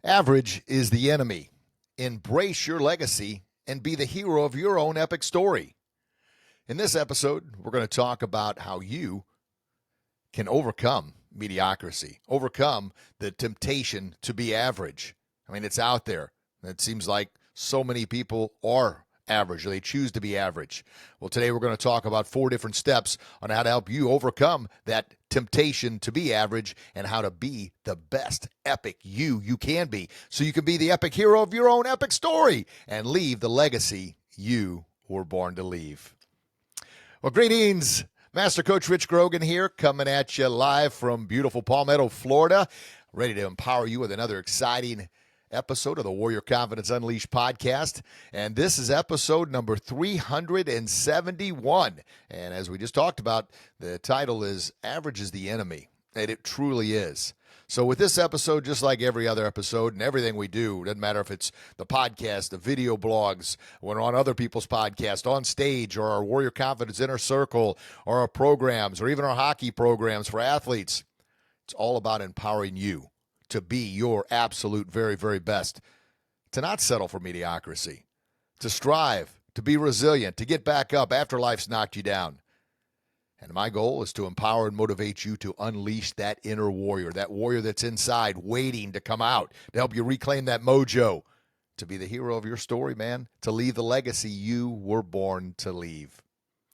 Average is the enemy. Embrace your legacy and be the hero of your own epic story. In this episode, we're going to talk about how you can overcome mediocrity, overcome the temptation to be average. I mean, it's out there. It seems like so many people are average, or they choose to be average. Well, today we're going to talk about 4 different steps on how to help you overcome that temptation to be average and how to be the best epic you can be, so you can be the epic hero of your own epic story and leave the legacy you were born to leave. Well, greetings. Master Coach Rich Grogan here, coming at you live from beautiful Palmetto, Florida, ready to empower you with another exciting episode of the Warrior Confidence Unleashed podcast. And this is episode number 371. And as we just talked about, the title is Average is the Enemy. And it truly is. So with this episode, just like every other episode and everything we do, doesn't matter if it's the podcast, the video blogs, when we're on other people's podcasts, on stage, or our Warrior Confidence Inner Circle, or our programs, or even our hockey programs for athletes, it's all about empowering you to be your absolute very, very best, to not settle for mediocrity, to strive, to be resilient, to get back up after life's knocked you down. And my goal is to empower and motivate you to unleash that inner warrior that's inside waiting to come out, to help you reclaim that mojo, to be the hero of your story, man, to leave the legacy you were born to leave.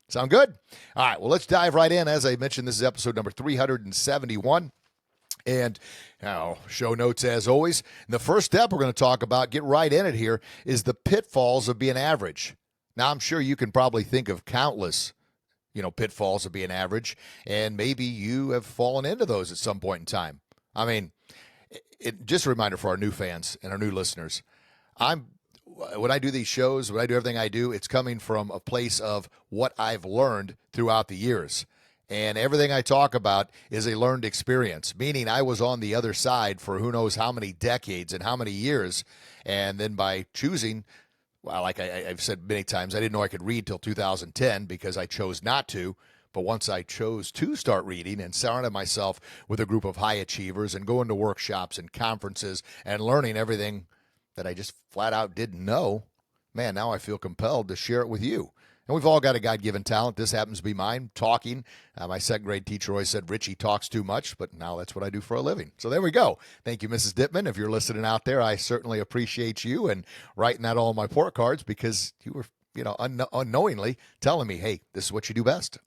Sound good? All right, well, let's dive right in. As I mentioned, this is episode number 371. And show notes as always. And the first step we're going to talk about, get right in it here, is the pitfalls of being average. Now, I'm sure you can probably think of countless, pitfalls of being average, and maybe you have fallen into those at some point in time. I mean, just a reminder for our new fans and our new listeners, when I do these shows, when I do everything I do, it's coming from a place of what I've learned throughout the years. And everything I talk about is a learned experience, meaning I was on the other side for who knows how many decades and how many years. And then by choosing, well, like I've said many times, I didn't know I could read till 2010 because I chose not to. But once I chose to start reading and surrounded myself with a group of high achievers and going to workshops and conferences and learning everything that I just flat out didn't know, man, now I feel compelled to share it with you. And we've all got a God-given talent. This happens to be mine, talking. My second grade teacher always said, Richie talks too much, but now that's what I do for a living. So there we go. Thank you, Mrs. Dittman. If you're listening out there, I certainly appreciate you and writing that all on my report cards because you were, unknowingly telling me, hey, this is what you do best.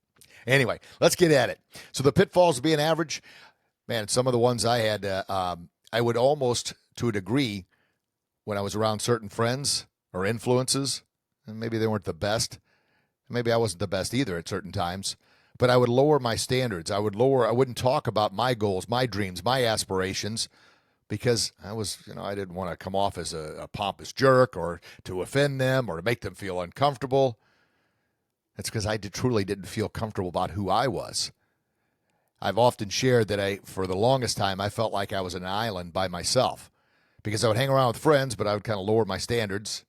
Anyway, let's get at it. So the pitfalls of being average, man, some of the ones I had, I would almost, to a degree, when I was around certain friends or influences, and maybe they weren't the best, maybe I wasn't the best either at certain times, but I would lower my standards. I wouldn't talk about my goals, my dreams, my aspirations, because I didn't want to come off as a pompous jerk or to offend them or to make them feel uncomfortable. It's because I truly didn't feel comfortable about who I was. I've often shared that for the longest time, I felt like I was an island by myself because I would hang around with friends, but I would kind of lower my standards.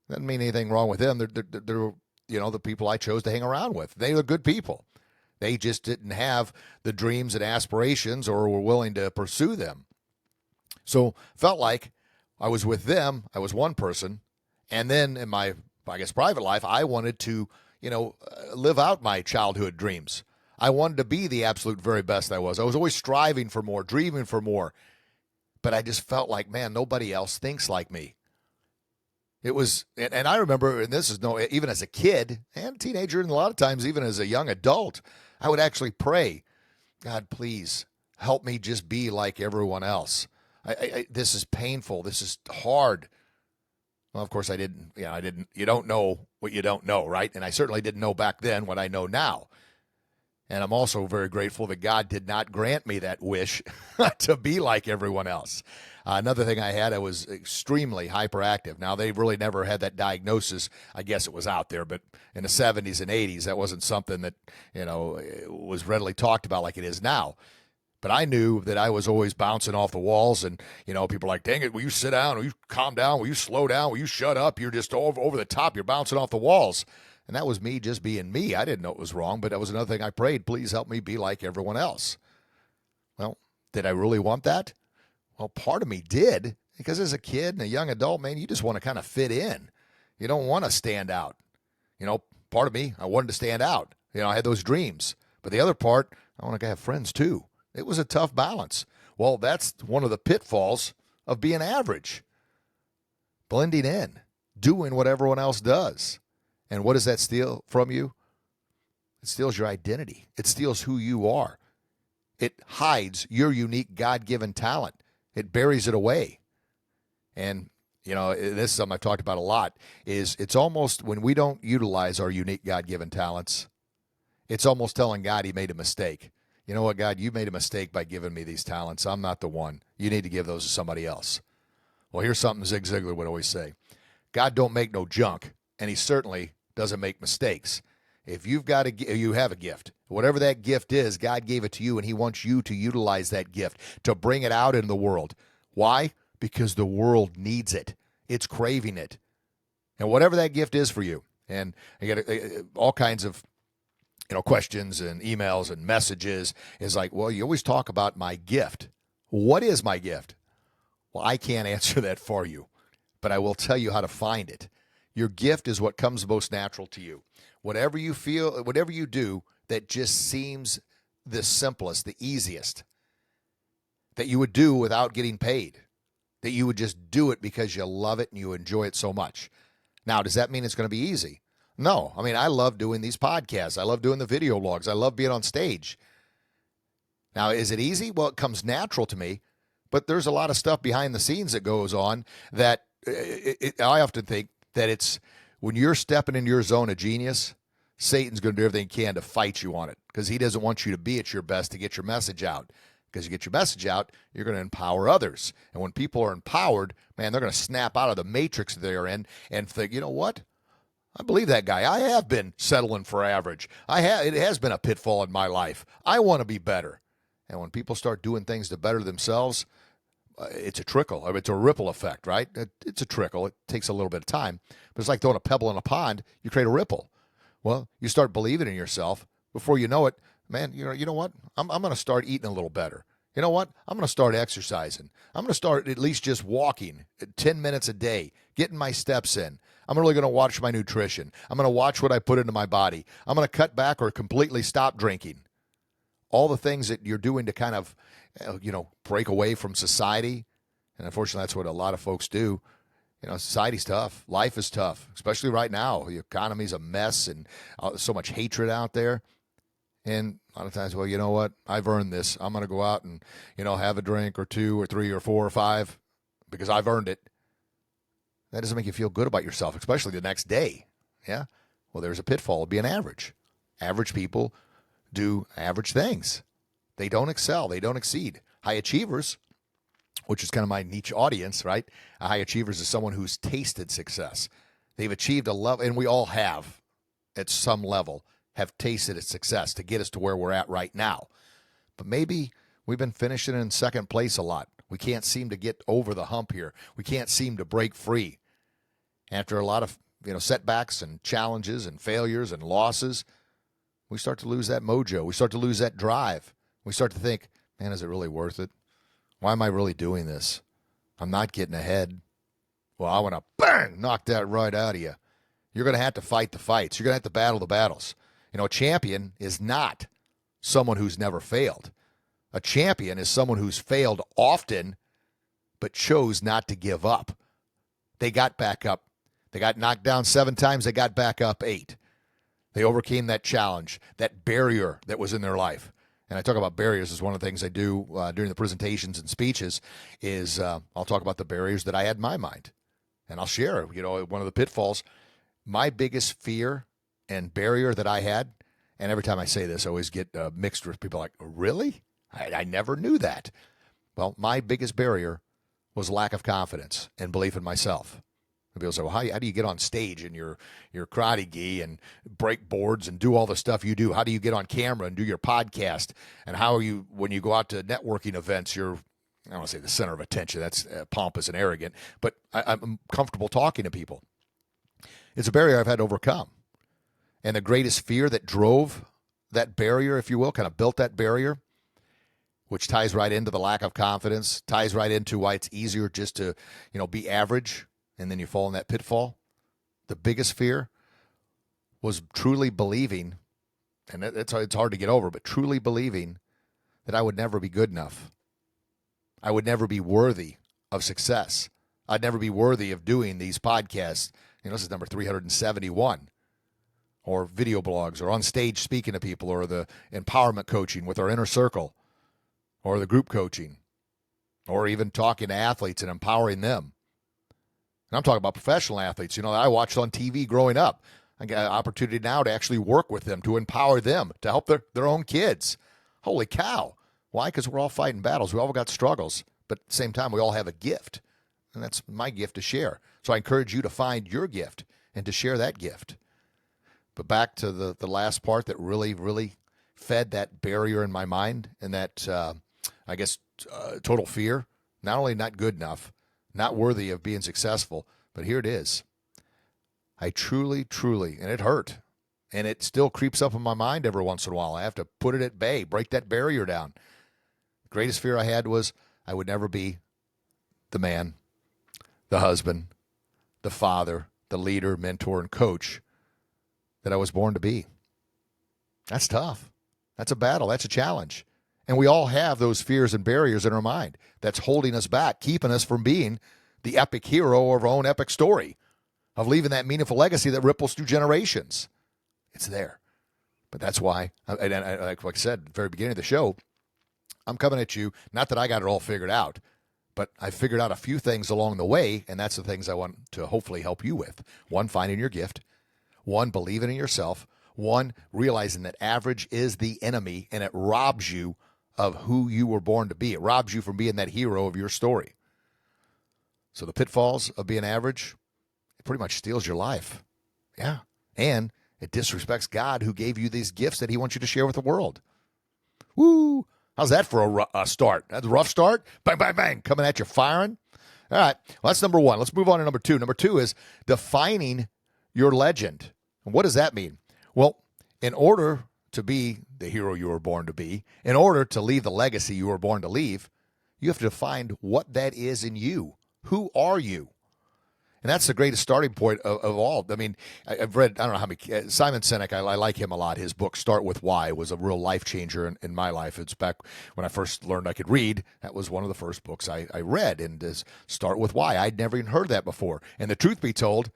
Doesn't mean anything wrong with them. They're the people I chose to hang around with. They were good people. They just didn't have the dreams and aspirations or were willing to pursue them. So felt like I was with them. I was one person. And then in my, private life, I wanted to, live out my childhood dreams. I wanted to be the absolute very best I was. I was always striving for more, dreaming for more. But I just felt like, man, nobody else thinks like me. It was, and I remember, and this is even as a kid and teenager, and a lot of times even as a young adult, I would actually pray, God, please help me just be like everyone else. This is painful. This is hard. Well, of course I didn't, you don't know what you don't know, right? And I certainly didn't know back then what I know now. And I'm also very grateful that God did not grant me that wish to be like everyone else. Another thing I was extremely hyperactive. Now, they really never had that diagnosis. I guess it was out there, but in the 70s and 80s, that wasn't something that, was readily talked about like it is now. But I knew that I was always bouncing off the walls, and, people were like, dang it, will you sit down? Will you calm down? Will you slow down? Will you shut up? You're just over the top. You're bouncing off the walls. And that was me just being me. I didn't know it was wrong, but that was another thing I prayed. Please help me be like everyone else. Well, did I really want that? Well, part of me did, Because as a kid and a young adult, man, you just want to kind of fit in. You don't want to stand out. Part of me, I wanted to stand out. I had those dreams. But the other part, I want to have friends too. It was a tough balance. Well, that's one of the pitfalls of being average. Blending in, doing what everyone else does. And what does that steal from you? It steals your identity. It steals who you are. It hides your unique God-given talent. It buries it away. And, this is something I've talked about a lot, is it's almost when we don't utilize our unique God-given talents, it's almost telling God he made a mistake. You know what, God, you made a mistake by giving me these talents. I'm not the one. You need to give those to somebody else. Well, here's something Zig Ziglar would always say. God don't make no junk, and he certainly doesn't make mistakes. If you have a gift. Whatever that gift is, God gave it to you, and he wants you to utilize that gift, to bring it out in the world. Why? Because the world needs it. It's craving it. And whatever that gift is for you, and I get all kinds of questions and emails and messages is like, well, you always talk about my gift. What is my gift? Well, I can't answer that for you, but I will tell you how to find it. Your gift is what comes most natural to you. Whatever you feel, whatever you do that just seems the simplest, the easiest, that you would do without getting paid, that you would just do it because you love it and you enjoy it so much. Now, does that mean it's going to be easy? No. I mean, I love doing these podcasts. I love doing the video logs. I love being on stage. Now, is it easy? Well, it comes natural to me, but there's a lot of stuff behind the scenes that goes on that I often think that it's when you're stepping into your zone of genius, Satan's going to do everything he can to fight you on it because he doesn't want you to be at your best to get your message out. Because you get your message out, you're going to empower others. And when people are empowered, man, they're going to snap out of the matrix that they're in and think, you know what? I believe that guy. I have been settling for average. It has been a pitfall in my life. I want to be better. And when people start doing things to better themselves, it's a trickle. It's a ripple effect, right? It's a trickle. It takes a little bit of time. But it's like throwing a pebble in a pond. You create a ripple. Well, you start believing in yourself. Before you know it, man, you know what? I'm going to start eating a little better. You know what? I'm going to start exercising. I'm going to start at least just walking 10 minutes a day, getting my steps in. I'm really going to watch my nutrition. I'm going to watch what I put into my body. I'm going to cut back or completely stop drinking. All the things that you're doing to kind of, break away from society. And unfortunately, that's what a lot of folks do. Society's tough. Life is tough, especially right now. The economy's a mess and so much hatred out there. And a lot of times, well, you know what? I've earned this. I'm going to go out and, have a drink or two or three or four or five because I've earned it. That doesn't make you feel good about yourself, especially the next day. Yeah? Well, there's a pitfall of being average. Average people do average things. They don't excel. They don't exceed. High achievers, which is kind of my niche audience, right? High achievers is someone who's tasted success. They've achieved a level, and we all have at some level, have tasted its success to get us to where we're at right now. But maybe we've been finishing in second place a lot. We can't seem to get over the hump here. We can't seem to break free. After a lot of setbacks and challenges and failures and losses, we start to lose that mojo. We start to lose that drive. We start to think, man, is it really worth it? Why am I really doing this? I'm not getting ahead. Well, I want to bang, knock that right out of you. You're going to have to fight the fights. You're going to have to battle the battles. A champion is not someone who's never failed. A champion is someone who's failed often, but chose not to give up. They got back up. They got knocked down 7 times. They got back up 8. They overcame that challenge, that barrier that was in their life. And I talk about barriers as one of the things I do during the presentations and speeches is I'll talk about the barriers that I had in my mind. And I'll share, one of the pitfalls. My biggest fear and barrier that I had, and every time I say this, I always get mixed with people like, really? I never knew that. Well, my biggest barrier was lack of confidence and belief in myself. And people say, well, how do you get on stage in your karate gi and break boards and do all the stuff you do? How do you get on camera and do your podcast? And how are you, when you go out to networking events, you're, I don't want to say the center of attention. That's pompous and arrogant, but I'm comfortable talking to people. It's a barrier I've had to overcome. And the greatest fear that drove that barrier, if you will, kind of built that barrier, which ties right into the lack of confidence, ties right into why it's easier just to, be average, and then you fall in that pitfall. The biggest fear was truly believing, and it's hard to get over, but truly believing that I would never be good enough. I would never be worthy of success. I'd never be worthy of doing these podcasts. This is number 371. Or video blogs, or on stage speaking to people, or the empowerment coaching with our inner circle, or the group coaching, or even talking to athletes and empowering them. And I'm talking about professional athletes, that I watched on TV growing up. I got an opportunity now to actually work with them, to empower them, to help their own kids. Holy cow. Why? Because we're all fighting battles. We all got struggles. But at the same time, we all have a gift. And that's my gift to share. So I encourage you to find your gift and to share that gift. But back to the last part that really, really fed that barrier in my mind, and that, total fear. Not only not good enough, not worthy of being successful, but here it is. I truly, truly, and it hurt, and it still creeps up in my mind every once in a while. I have to put it at bay, break that barrier down. The greatest fear I had was I would never be the man, the husband, the father, the leader, mentor, and coach that I was born to be. That's tough. That's a battle. That's a challenge. And we all have those fears and barriers in our mind that's holding us back, keeping us from being the epic hero of our own epic story, of leaving that meaningful legacy that ripples through generations. It's there. But that's why, like I said at the very beginning of the show, I'm coming at you, not that I got it all figured out, but I figured out a few things along the way, and that's the things I want to hopefully help you with. One, finding your gift. One, believing in yourself. One, realizing that average is the enemy, and it robs you of who you were born to be. It robs you from being that hero of your story. So the pitfalls of being average, it pretty much steals your life. Yeah. And it disrespects God, who gave you these gifts that he wants you to share with the world. Woo! How's that for a start? That's a rough start? Bang, bang, bang. Coming at you firing. All right. Well, that's number one. Let's move on to number two. Number two is defining your legend. And what does that mean? Well, in order to be the hero you were born to be, in order to leave the legacy you were born to leave, you have to define what that is in you. Who are you? And that's the greatest starting point of all. I mean, I've read, I don't know how many, Simon Sinek, I like him a lot. His book, Start With Why, was a real life changer in my life. It's back when I first learned I could read. That was one of the first books I read, and is Start With Why. I'd never even heard that before. And the truth be told,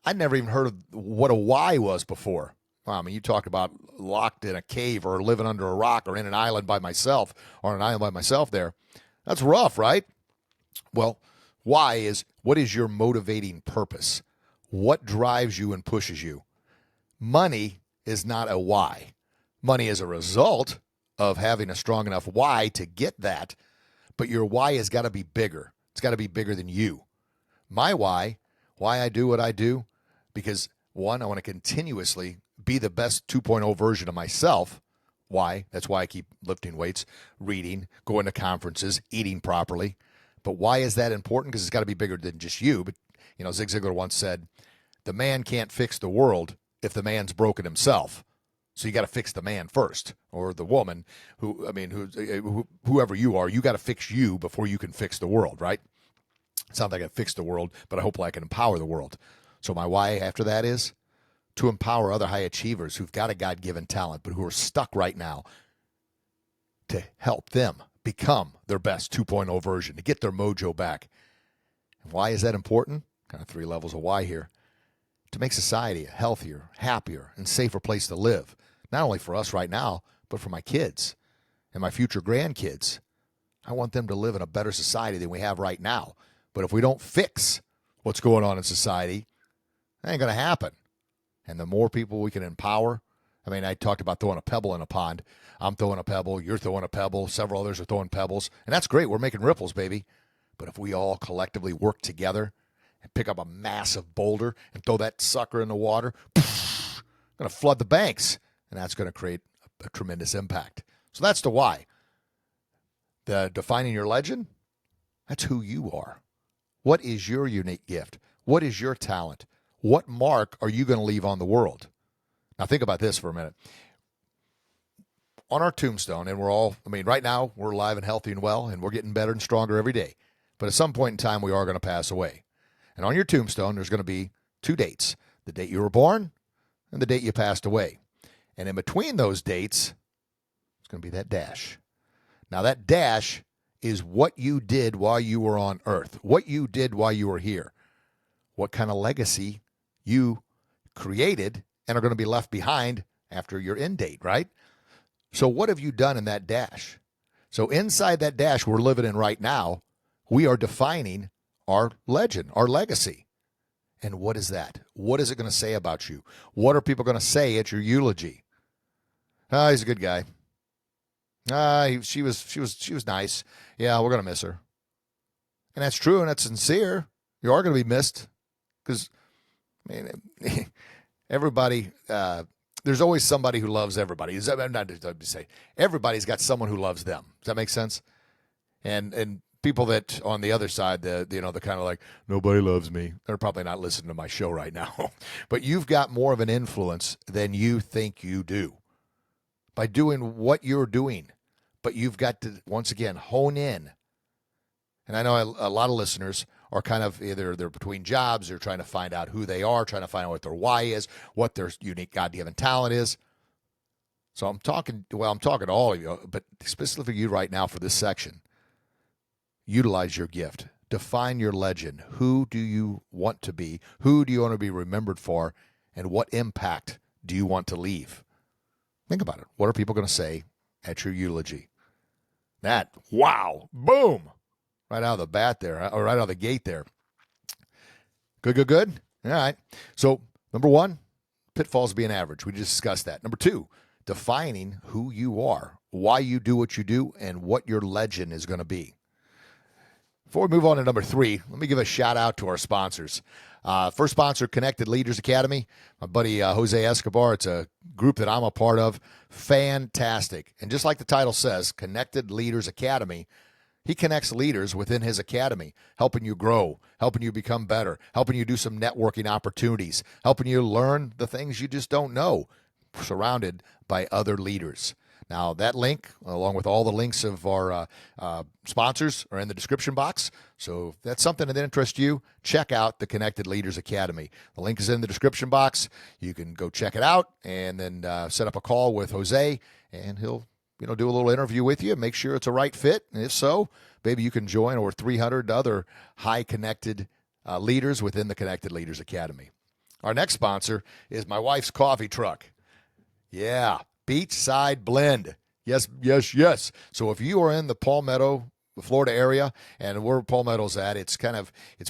I'd never even heard of what a why was before. Well, I mean, you talk about locked in a cave or living under a rock or in an island by myself, or an island by myself there. That's rough, right? Well, why is, what is your motivating purpose? What drives you and pushes you? Money is not a why. Money is a result of having a strong enough why to get that, but your why has got to be bigger. It's got to be bigger than you. My why I do what I do, because one, I want to continuously be the best 2.0 version of myself. Why? That's why I keep lifting weights, reading, going to conferences, eating properly. But why is that important? Because it's got to be bigger than just you. But, Zig Ziglar once said, the man can't fix the world if the man's broken himself. So you got to fix the man first, or the woman, whoever you are, you got to fix you before you can fix the world, right? It's not that I can fix the world, but I hope I can empower the world. So my why after that is to empower other high achievers who've got a God-given talent, but who are stuck right now, to help them become their best 2.0 version, to get their mojo back. And why is that important? Kind of 3 levels of why here. To make society a healthier, happier, and safer place to live. Not only for us right now, but for my kids and my future grandkids. I want them to live in a better society than we have right now. But if we don't fix what's going on in society, that ain't going to happen. And the more people we can empower, I talked about throwing a pebble in a pond. I'm throwing a pebble, you're throwing a pebble, several others are throwing pebbles, and that's great. We're making ripples, baby. But if we all collectively work together and pick up a massive boulder and throw that sucker in the water, going to flood the banks, and that's going to create a tremendous impact. So that's the why. The defining your legend, that's who you are. What is your unique gift? What is your talent? What mark are you going to leave on the world? Now think about this for a minute. on our tombstone, and right now we're alive and healthy and well, and we're getting better and stronger every day. But at some point in time, we are going to pass away. And on your tombstone, there's going to be 2 dates: the date you were born and the date you passed away. And in between those dates, it's going to be that dash. Now, that dash is what you did while you were on Earth, what you did while you were here, what kind of legacy you created and are going to be left behind after your end date, right? So what have you done in that dash? So inside that dash we're living in right now, we are defining our legend, our legacy. And what is that? What is it going to say about you? What are people going to say at your eulogy? He's a good guy. She was nice. Yeah, we're going to miss her. And that's true, and that's sincere. You are going to be missed because, everybody, there's always somebody who loves everybody. Not to say everybody's got someone who loves them. Does that make sense? And people that on the other side, the kind of like, nobody loves me, they're probably not listening to my show right now. But you've got more of an influence than you think you do by doing what you're doing. But you've got to, once again, hone in. And I know a lot of listeners are kind of either they're between jobs, or trying to find out who they are, trying to find out what their why is, what their unique God-given talent is. So I'm talking to all of you, but specifically you right now for this section. Utilize your gift. Define your legend. Who do you want to be? Who do you want to be remembered for? And what impact do you want to leave? Think about it. What are people going to say at your eulogy? That, wow, boom, right out of the bat there, or right out of the gate there. Good. All right. So, number 1, pitfalls being average. We just discussed that. Number 2, defining who you are, why you do what you do, and what your legend is going to be. Before we move on to number 3, let me give a shout out to our sponsors. First sponsor, Connected Leaders Academy. My buddy Jose Escobar. It's a group that I'm a part of. Fantastic. And just like the title says, Connected Leaders Academy, he connects leaders within his academy, helping you grow, helping you become better, helping you do some networking opportunities, helping you learn the things you just don't know, surrounded by other leaders. Now, that link, along with all the links of our sponsors, are in the description box. So if that's something that interests you, check out the Connected Leaders Academy. The link is in the description box. You can go check it out and then set up a call with Jose, and he'll do a little interview with you, make sure it's a right fit. And if so, maybe you can join over 300 other high-connected leaders within the Connected Leaders Academy. Our next sponsor is my wife's coffee truck. Yeah. Beachside Blend. Yes. So if you are in the Palmetto, Florida area, and where Palmetto's at, it's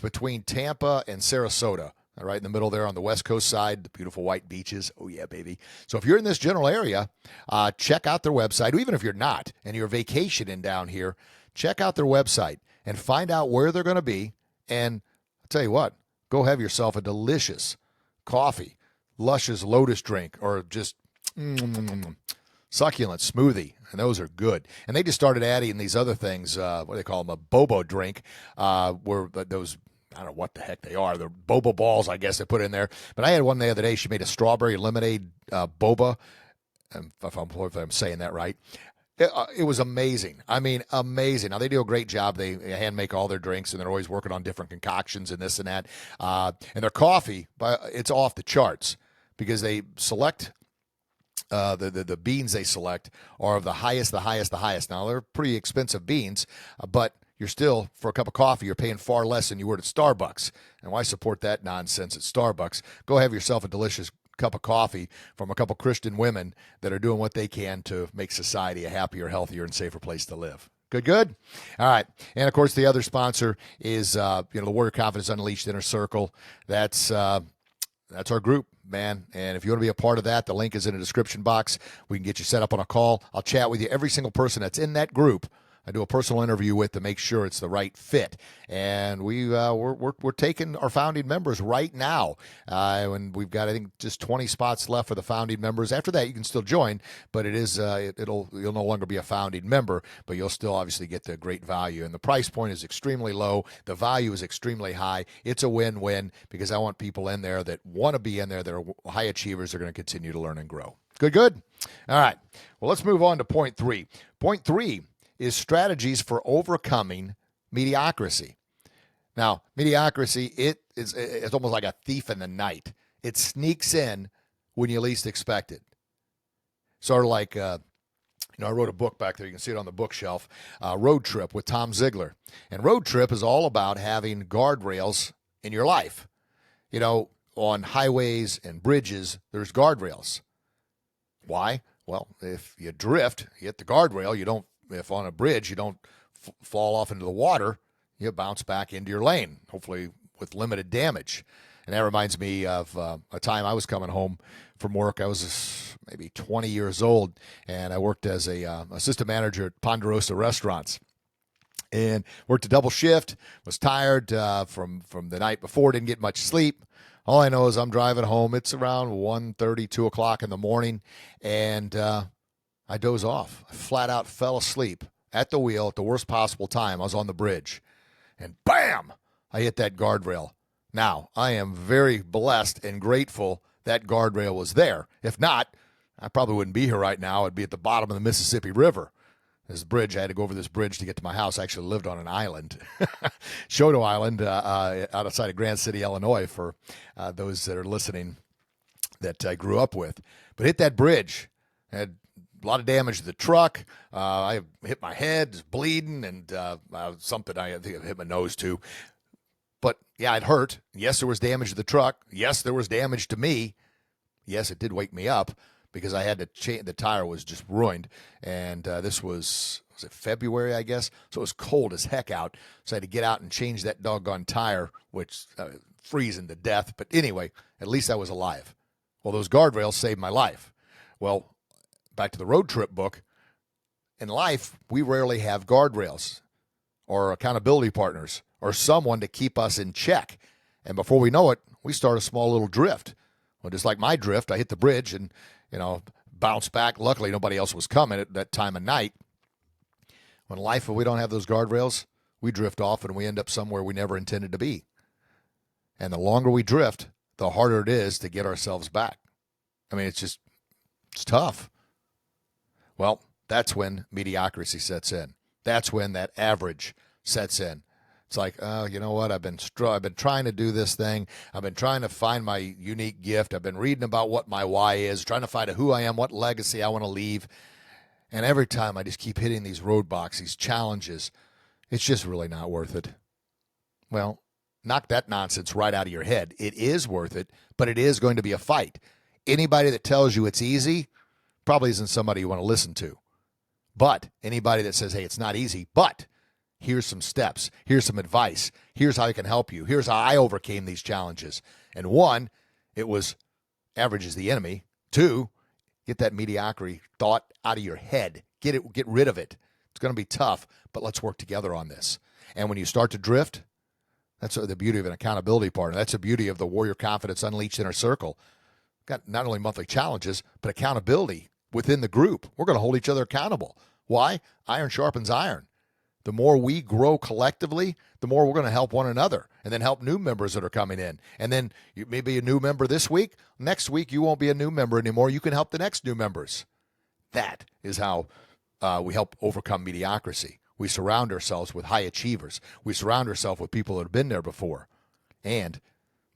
between Tampa and Sarasota, right in the middle there on the West Coast side, the beautiful white beaches. Oh, yeah, baby. So if you're in this general area, check out their website. Even if you're not and you're vacationing down here, check out their website and find out where they're going to be. And I'll tell you what, go have yourself a delicious coffee, luscious lotus drink, or just succulent smoothie, and those are good. And they just started adding these other things, what do they call them, a boba drink, where those, I don't know what the heck they are, they're boba balls, I guess they put in there. But I had one the other day. She made a strawberry lemonade boba, if I'm saying that right. It was amazing. I mean, amazing. Now, they do a great job. They hand make all their drinks, and they're always working on different concoctions and this and that. And their coffee, it's off the charts because they select the beans they select are of the highest. Now, they're pretty expensive beans, but you're still, for a cup of coffee, you're paying far less than you would at Starbucks. And why support that nonsense at Starbucks? Go have yourself a delicious cup of coffee from a couple Christian women that are doing what they can to make society a happier, healthier, and safer place to live. Good. All right. And, of course, the other sponsor is, the Warrior Confidence Unleashed Inner Circle. That's our group, man. And if you want to be a part of that, the link is in the description box. We can get you set up on a call. I'll chat with you. Every single person that's in that group, I do a personal interview with to make sure it's the right fit. And we're taking our founding members right now. And we've got, I think, just 20 spots left for the founding members. After that, you can still join, but you'll no longer be a founding member, but you'll still obviously get the great value. And the price point is extremely low. The value is extremely high. It's a win-win because I want people in there that want to be in there, that are high achievers, are going to continue to learn and grow. Good. All right. Well, let's move on to point 3. Point 3 is strategies for overcoming mediocrity. Now, mediocrity, it's almost like a thief in the night. It sneaks in when you least expect it. Sort of like, I wrote a book back there. You can see it on the bookshelf, Road Trip with Tom Ziegler. And Road Trip is all about having guardrails in your life. On highways and bridges, there's guardrails. Why? Well, if you drift, you hit the guardrail. If on a bridge, you don't fall off into the water, you bounce back into your lane, hopefully with limited damage. And that reminds me of a time I was coming home from work. I was maybe 20 years old, and I worked as a assistant manager at Ponderosa Restaurants. And worked a double shift, was tired from the night before, didn't get much sleep. All I know is I'm driving home. It's around 1:30, 2 o'clock in the morning, and I doze off. I flat out fell asleep at the wheel at the worst possible time. I was on the bridge, and bam, I hit that guardrail. Now, I am very blessed and grateful that guardrail was there. If not, I probably wouldn't be here right now. I'd be at the bottom of the Mississippi River. This bridge, I had to go over this bridge to get to my house. I actually lived on an island, Shoto Island, outside of Grand City, Illinois, for those that are listening that I grew up with. But hit that bridge, had a lot of damage to the truck. I hit my head, was bleeding, and something I think I hit my nose too. But yeah, it hurt. Yes, there was damage to the truck. Yes, there was damage to me. Yes, it did wake me up, because I had to change. The tire was just ruined, and this was it February, I guess? So it was cold as heck out, so I had to get out and change that doggone tire, which freezing to death. But anyway, at least I was alive. Well, those guardrails saved my life. Well, back to the Road Trip book. In life, we rarely have guardrails or accountability partners or someone to keep us in check. And before we know it, we start a small little drift. Well, just like my drift, I hit the bridge and bounce back. Luckily, nobody else was coming at that time of night. When in life, if we don't have those guardrails, we drift off and we end up somewhere we never intended to be. And the longer we drift, the harder it is to get ourselves back. I mean, it's tough. Well, that's when mediocrity sets in. That's when that average sets in. It's like, you know what? I've been trying to do this thing. I've been trying to find my unique gift. I've been reading about what my why is, trying to find out who I am, what legacy I want to leave. And every time I just keep hitting these roadblocks, these challenges, it's just really not worth it. Well, knock that nonsense right out of your head. It is worth it, but it is going to be a fight. Anybody that tells you it's easy probably isn't somebody you want to listen to. But anybody that says, hey, it's not easy, but here's some steps. Here's some advice. Here's how I can help you. Here's how I overcame these challenges. And 1, it was average is the enemy. 2, get that mediocrity thought out of your head. Get rid of it. It's going to be tough, but let's work together on this. And when you start to drift, that's the beauty of an accountability partner. That's the beauty of the Warrior Confidence Unleashed Inner Circle. Got not only monthly challenges, but accountability within the group. We're going to hold each other accountable. Why? Iron sharpens iron. The more we grow collectively, the more we're going to help one another and then help new members that are coming in. And then you may be a new member this week. Next week, you won't be a new member anymore. You can help the next new members. That is how we help overcome mediocrity. We surround ourselves with high achievers. We surround ourselves with people that have been there before. And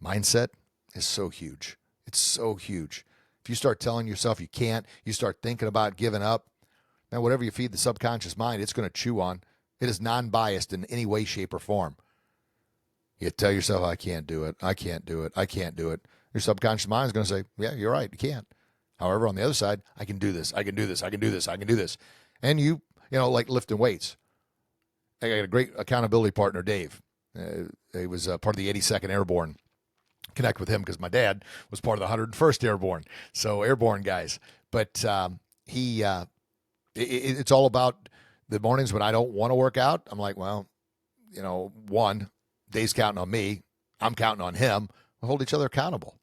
mindset is so huge. It's so huge. If you start telling yourself you can't, you start thinking about giving up, now whatever you feed the subconscious mind, it's going to chew on. It is non-biased in any way, shape, or form. You tell yourself, I can't do it. I can't do it. I can't do it. Your subconscious mind is going to say, yeah, you're right. You can't. However, on the other side, I can do this. I can do this. I can do this. I can do this. And you like lifting weights. I got a great accountability partner, Dave. He was part of the 82nd Airborne. Connect with him because my dad was part of the 101st Airborne. So airborne guys. But it's all about The mornings when I don't want to work out, I'm like, well, one, Dave's counting on me. I'm counting on him. We hold each other accountable.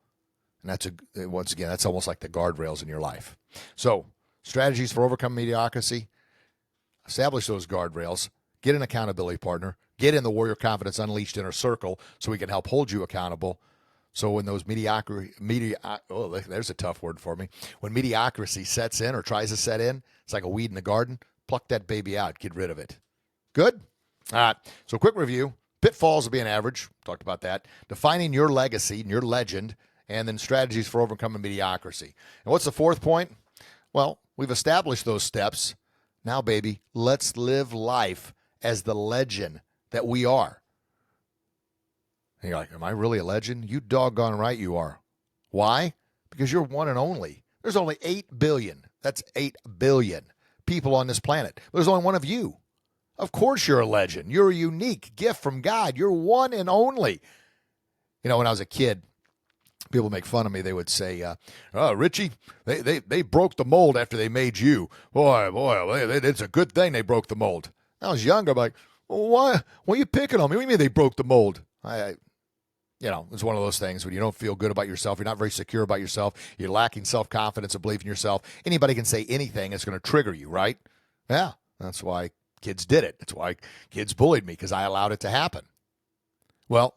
And once again, that's almost like the guardrails in your life. So, strategies for overcoming mediocrity: establish those guardrails, get an accountability partner, get in the Warrior Confidence Unleashed inner circle so we can help hold you accountable. So when those there's a tough word for me. When mediocrity sets in or tries to set in, it's like a weed in the garden. Pluck that baby out. Get rid of it. Good? All right. So quick review. Pitfalls of being average. Talked about that. Defining your legacy and your legend. And then strategies for overcoming mediocrity. And what's the fourth point? Well, we've established those steps. Now, baby, let's live life as the legend that we are. And you're like, am I really a legend? You doggone right you are. Why? Because you're one and only. There's only 8 billion. That's 8 billion people on this planet. There's only one of you. Of course you're a legend. You're a unique gift from God. You're one and only. When I was a kid, people make fun of me. They would say, oh, Richie, they broke the mold after they made you. Boy, it's a good thing they broke the mold. When I was younger, I'm like, why are you picking on me? What do you mean they broke the mold? It's one of those things when you don't feel good about yourself. You're not very secure about yourself. You're lacking self-confidence and belief in yourself. Anybody can say anything. It's going to trigger you, right? Yeah, that's why kids did it. That's why kids bullied me, because I allowed it to happen. Well,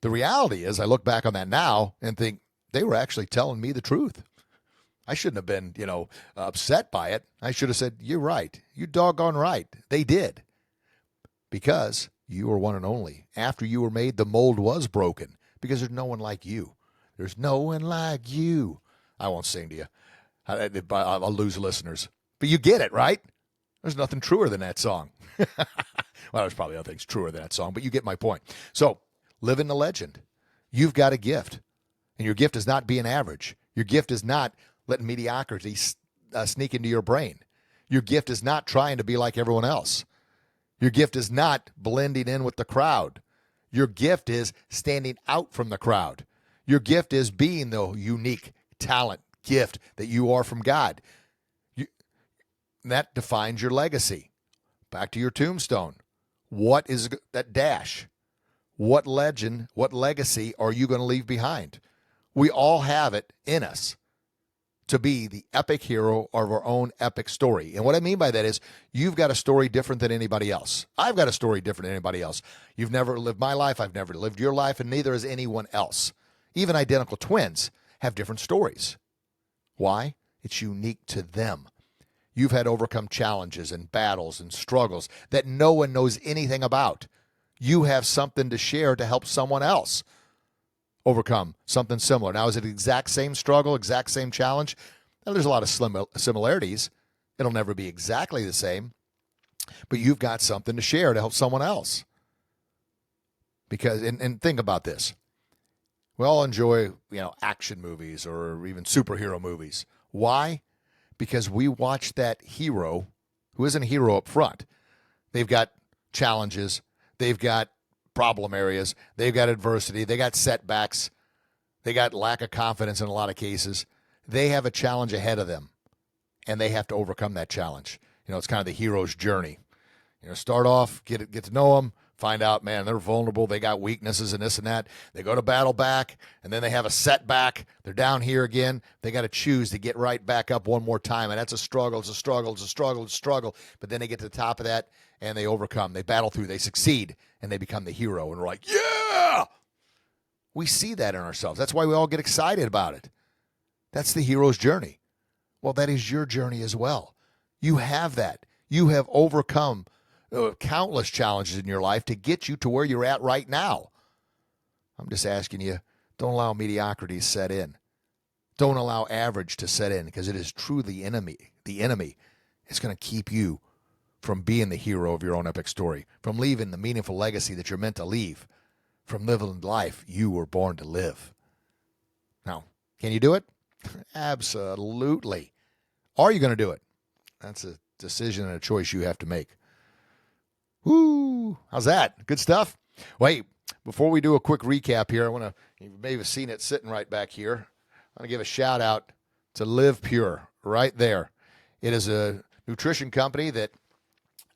the reality is I look back on that now and think they were actually telling me the truth. I shouldn't have been, upset by it. I should have said, you're right. You doggone right. They did. Because you were one and only. After you were made, the mold was broken. Because there's no one like you. There's no one like you. I won't sing to you. I'll lose listeners. But you get it, right? There's nothing truer than that song. Well, there's probably other things truer than that song, but you get my point. So, live in the legend. You've got a gift. And your gift is not being average. Your gift is not letting mediocrity sneak into your brain. Your gift is not trying to be like everyone else. Your gift is not blending in with the crowd. Your gift is standing out from the crowd. Your gift is being the unique talent, gift that you are from God. That defines your legacy. Back to your tombstone. What is that dash? What legend, what legacy are you going to leave behind? We all have it in us to be the epic hero of our own epic story. And what I mean by that is you've got a story different than anybody else. I've got a story different than anybody else. You've never lived my life. I've never lived your life, and neither has anyone else. Even identical twins have different stories. Why? It's unique to them. You've had to overcome challenges and battles and struggles that no one knows anything about. You have something to share to help someone else overcome something similar. Now, is it the exact same struggle, exact same challenge? Now, there's a lot of similarities. It'll never be exactly the same, but you've got something to share to help someone else. Because, and think about this. We all enjoy, action movies or even superhero movies. Why? Because we watch that hero who isn't a hero up front. They've got challenges. They've got problem areas. They've got adversity. They got setbacks. They got lack of confidence in a lot of cases. They have a challenge ahead of them, and they have to overcome that challenge. It's kind of the hero's journey. Start off, get to know them, find out, man, they're vulnerable. They got weaknesses and this and that. They go to battle back, and then they have a setback. They're down here again. They got to choose to get right back up one more time, and that's a struggle. It's a struggle. It's a struggle. It's a struggle. But then they get to the top of that, and they overcome. They battle through. They succeed, and they become the hero. And we're like, yeah! We see that in ourselves. That's why we all get excited about it. That's the hero's journey. Well, that is your journey as well. You have that. You have overcome countless challenges in your life to get you to where you're at right now. I'm just asking you, don't allow mediocrity to set in. Don't allow average to set in, because it is truly the enemy. The enemy is going to keep you from being the hero of your own epic story, from leaving the meaningful legacy that you're meant to leave, from living the life you were born to live. Now, can you do it? Absolutely. Are you going to do it? That's a decision and a choice you have to make. Woo! How's that? Good stuff? Wait, before we do a quick recap here, you may have seen it sitting right back here. I want to give a shout out to Live Pure right there. It is a nutrition company that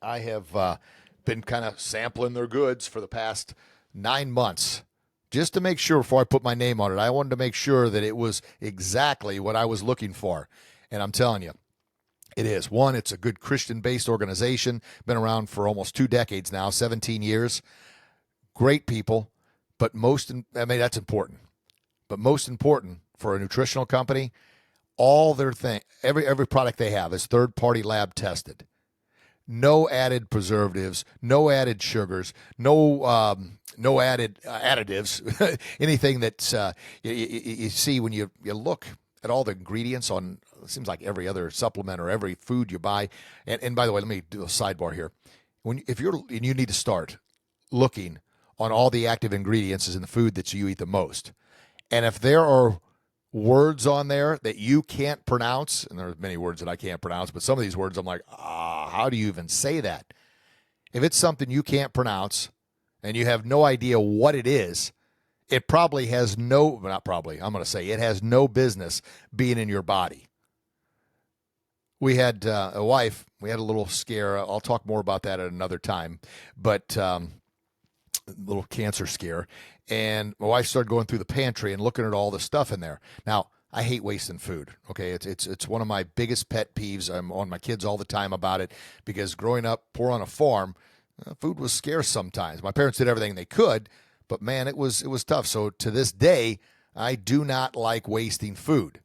I have been kind of sampling their goods for the past 9 months just to make sure before I put my name on it. I wanted to make sure that it was exactly what I was looking for. And I'm telling you, it is. One, it's a good Christian-based organization, been around for almost 2 decades now, 17 years. Great people, but that's important. But most important for a nutritional company, all their every product they have is third-party lab tested. No added preservatives, no added sugars, no added additives. Anything that you see when you look at all the ingredients on, it seems like every other supplement or every food you buy. And by the way, let me do a sidebar here. You need to start looking on all the active ingredients in the food that you eat the most. And if there are words on there that you can't pronounce, and there are many words that I can't pronounce, but some of these words I'm like, how do you even say that? If it's something you can't pronounce and you have no idea what it is, it probably has it has no business being in your body. We had a little scare. I'll talk more about that at another time, but little cancer scare. And my wife started going through the pantry and looking at all the stuff in there. Now, I hate wasting food. Okay, it's one of my biggest pet peeves. I'm on my kids all the time about it because growing up poor on a farm, food was scarce sometimes. My parents did everything they could, but man, it was tough. So to this day, I do not like wasting food.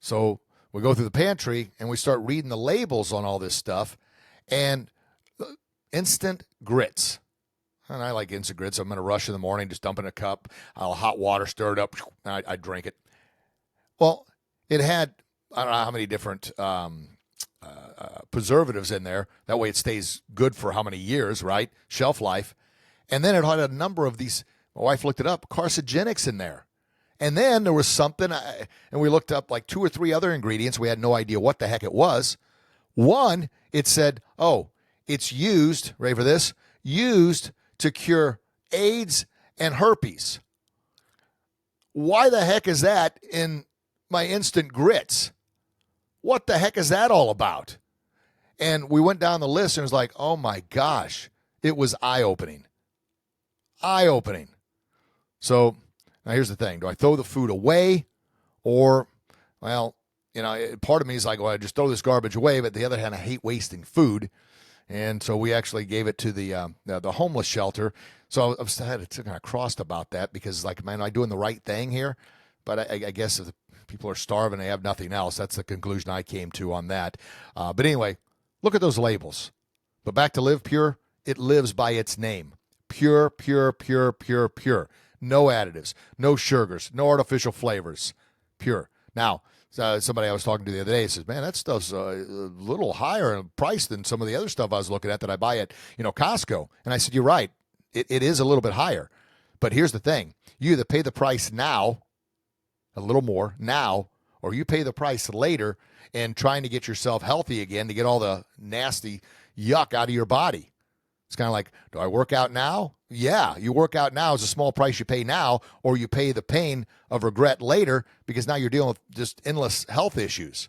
So we go through the pantry and we start reading the labels on all this stuff, and instant grits. And I like instant grits. I'm going to rush in the morning, just dump in a cup. I'll hot water, stir it up, and I drink it. Well, it had, I don't know how many different preservatives in there. That way it stays good for how many years, right? Shelf life. And then it had a number of these, my wife looked it up, carcinogenics in there. And then there was something, and we looked up like 2 or 3 other ingredients. We had no idea what the heck it was. One, it said, it's used, ready for this, used to cure AIDS and herpes. Why the heck is that in my instant grits? What the heck is that all about? And we went down the list and it was like, oh my gosh, it was eye-opening. Eye-opening. So now here's the thing. Do I throw the food away? Or, well, part of me is like, well, I just throw this garbage away. But the other hand, I hate wasting food. And so we actually gave it to the homeless shelter. So I was kind of crossed about that because, like, man, am I doing the right thing here? But I guess if the people are starving, they have nothing else. That's the conclusion I came to on that. But anyway, look at those labels. But back to Live Pure, it lives by its name. Pure, pure, pure, pure, pure. No additives, no sugars, no artificial flavors. Pure. Now, somebody I was talking to the other day says, man, that stuff's a little higher in price than some of the other stuff I was looking at that I buy at, Costco. And I said, you're right. It is a little bit higher. But here's the thing. You either pay the price now, a little more now, or you pay the price later and trying to get yourself healthy again to get all the nasty yuck out of your body. It's kind of like, do I work out now? Yeah, you work out now is a small price you pay now, or you pay the pain of regret later because now you're dealing with just endless health issues.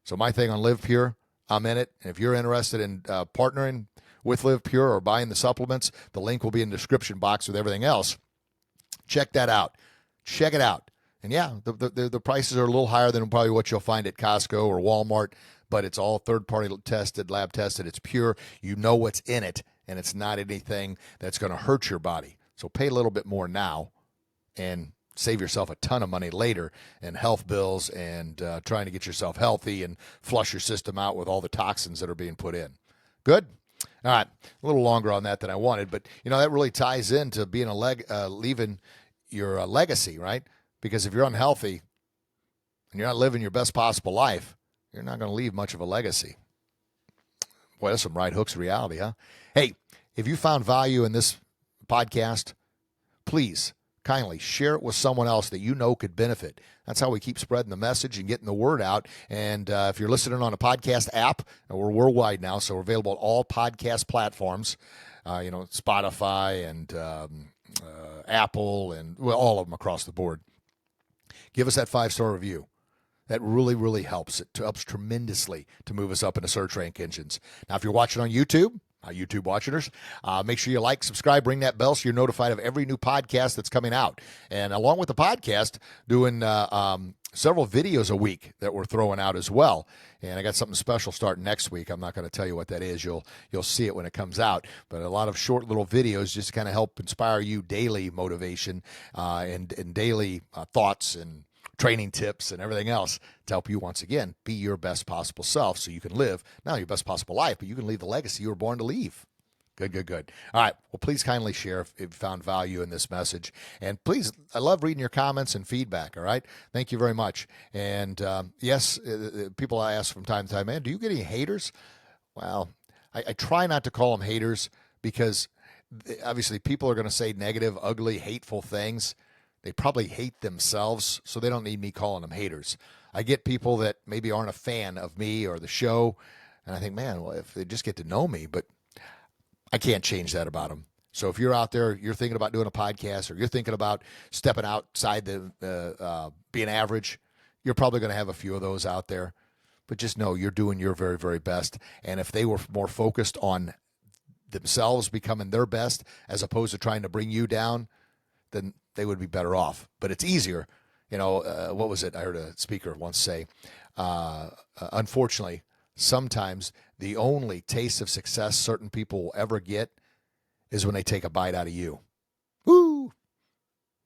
So my thing on Live Pure, I'm in it. And if you're interested in partnering with Live Pure or buying the supplements, the link will be in the description box with everything else. Check that out. Check it out. And yeah, the prices are a little higher than probably what you'll find at Costco or Walmart, but it's all third-party tested, lab tested. It's pure. You know what's in it, and it's not anything that's going to hurt your body. So pay a little bit more now and save yourself a ton of money later in health bills and trying to get yourself healthy and flush your system out with all the toxins that are being put in. Good? All right. A little longer on that than I wanted, but, that really ties into being leaving your legacy, right? Because if you're unhealthy and you're not living your best possible life, you're not going to leave much of a legacy. Boy, that's some right hooks reality, huh? Hey, if you found value in this podcast, please kindly share it with someone else that you know could benefit. That's how we keep spreading the message and getting the word out. And if you're listening on a podcast app, and we're worldwide now, so we're available on all podcast platforms, Spotify and Apple and all of them across the board. Give us that 5-star review. That really, really helps. It helps tremendously to move us up into search rank engines. Now, if you're watching on YouTube, YouTube watchers, make sure you like, subscribe, ring that bell so you're notified of every new podcast that's coming out. And along with the podcast, doing several videos a week that we're throwing out as well. And I got something special starting next week. I'm not going to tell you what that is. You'll see it when it comes out. But a lot of short little videos just to kind of help inspire you, daily motivation and daily thoughts and training tips and everything else to help you once again be your best possible self so you can live not your best possible life, but you can leave the legacy you were born to leave. Good. All right. Well, please kindly share if you found value in this message. And please, I love reading your comments and feedback. All right. Thank you very much. And yes, people ask from time to time, man, do you get any haters? Well, I try not to call them haters because obviously people are going to say negative, ugly, hateful things. They probably hate themselves, so they don't need me calling them haters. I get people that maybe aren't a fan of me or the show, and I think, man, well, if they just get to know me, but I can't change that about them. So if you're out there, you're thinking about doing a podcast or you're thinking about stepping outside the being average, you're probably going to have a few of those out there. But just know you're doing your very, very best. And if they were more focused on themselves becoming their best as opposed to trying to bring you down, then they would be better off. But it's easier. You know, what was it? I heard a speaker once say, unfortunately, sometimes the only taste of success certain people will ever get is when they take a bite out of you. Woo!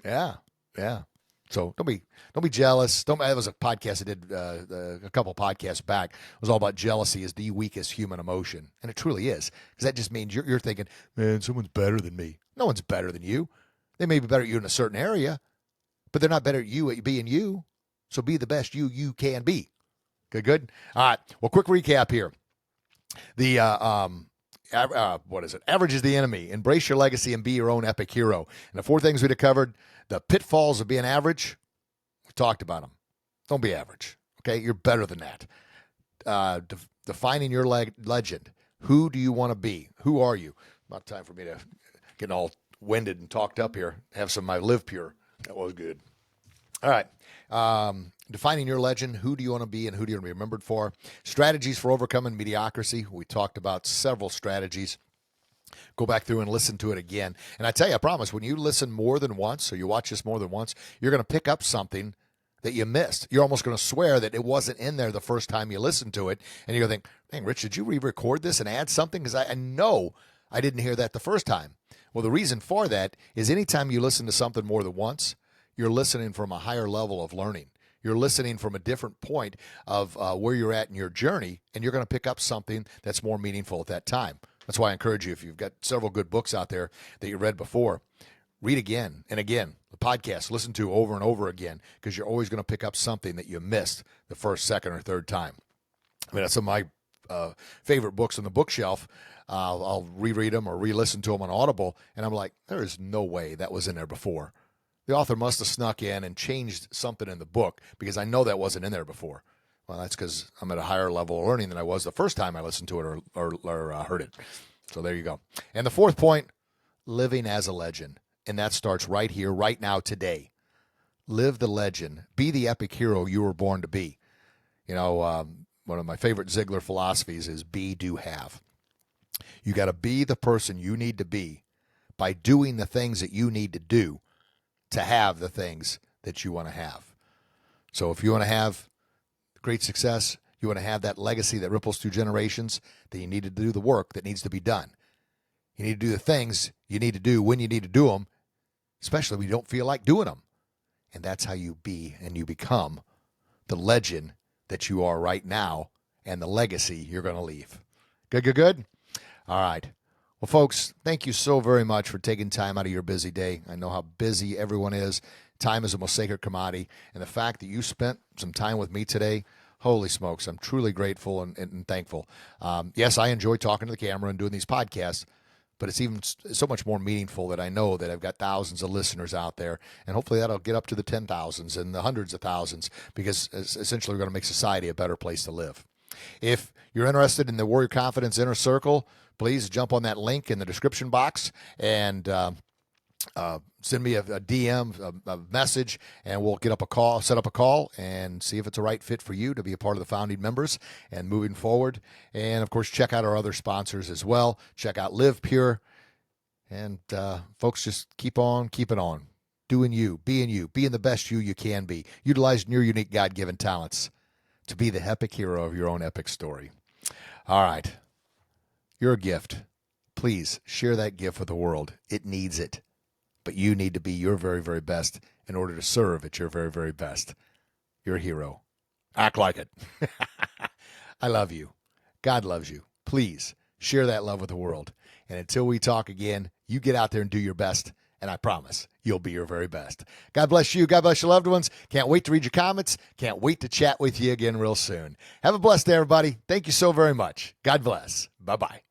Yeah. So don't be jealous. That was a podcast I did a couple podcasts back. It was all about jealousy is the weakest human emotion, and it truly is, because that just means you're thinking, man, someone's better than me. No one's better than you. They may be better at you in a certain area, but they're not better at you at being you. So be the best you can be. Good. All right. Well, quick recap here. The what is it? Average is the enemy. Embrace your legacy and be your own epic hero. And the 4 things we'd have covered: the pitfalls of being average. We talked about them. Don't be average. Okay, you're better than that. Defining your legend. Who do you want to be? Who are you? Not time for me to get all winded and talked up here. Have some of my Live Pure. That was good. All right. Defining your legend. Who do you want to be and who do you want to be remembered for? Strategies for overcoming mediocrity. We talked about several strategies. Go back through and listen to it again. And I tell you, I promise, when you listen more than once, or you watch this more than once, you're going to pick up something that you missed. You're almost going to swear that it wasn't in there the first time you listened to it. And you're going to think, dang, Rich, did you re-record this and add something? Because I know I didn't hear that the first time. Well, the reason for that is anytime you listen to something more than once, you're listening from a higher level of learning. You're listening from a different point of where you're at in your journey, and you're going to pick up something that's more meaningful at that time. That's why I encourage you, if you've got several good books out there that you read before, read again and again. The podcast, listen to over and over again, because you're always going to pick up something that you missed the first, second, or third time. I mean, that's some of my favorite books on the bookshelf. I'll reread them or re-listen to them on Audible, and I'm like, there is no way that was in there before. The author must have snuck in and changed something in the book, because I know that wasn't in there before. Well, that's because I'm at a higher level of learning than I was the first time I listened to it or heard it. So there you go. And the 4th point, living as a legend. And that starts right here, right now, today. Live the legend. Be the epic hero you were born to be. You know, one of my favorite Ziglar philosophies is be, do, have. You got to be the person you need to be by doing the things that you need to do to have the things that you want to have. So if you want to have great success, you want to have that legacy that ripples through generations, then you need to do the work that needs to be done. You need to do the things you need to do when you need to do them, especially when you don't feel like doing them. And that's how you be and you become the legend that you are right now and the legacy you're going to leave. Good? All right. Well, folks, thank you so very much for taking time out of your busy day. I know how busy everyone is. Time is the most sacred commodity. And the fact that you spent some time with me today, holy smokes, I'm truly grateful and thankful. Yes, I enjoy talking to the camera and doing these podcasts, but it's even so much more meaningful that I know that I've got thousands of listeners out there, and hopefully that'll get up to the 10,000s and the hundreds of thousands, because essentially we're going to make society a better place to live. If you're interested in the Warrior Confidence Inner Circle, please jump on that link in the description box and send me a DM, a message, and we'll set up a call, and see if it's a right fit for you to be a part of the founding members and moving forward. And of course, check out our other sponsors as well. Check out Live Pure, and folks, just keep on keeping on, doing you, being the best you can be, utilizing your unique God-given talents to be the epic hero of your own epic story. All right, you're a gift. Please share that gift with the world. It needs it. But you need to be your very, very best in order to serve at your very, very best. You're a hero. Act like it. I love you. God loves you. Please share that love with the world. And until we talk again, you get out there and do your best. And I promise you'll be your very best. God bless you. God bless your loved ones. Can't wait to read your comments. Can't wait to chat with you again real soon. Have a blessed day, everybody. Thank you so very much. God bless. Bye-bye.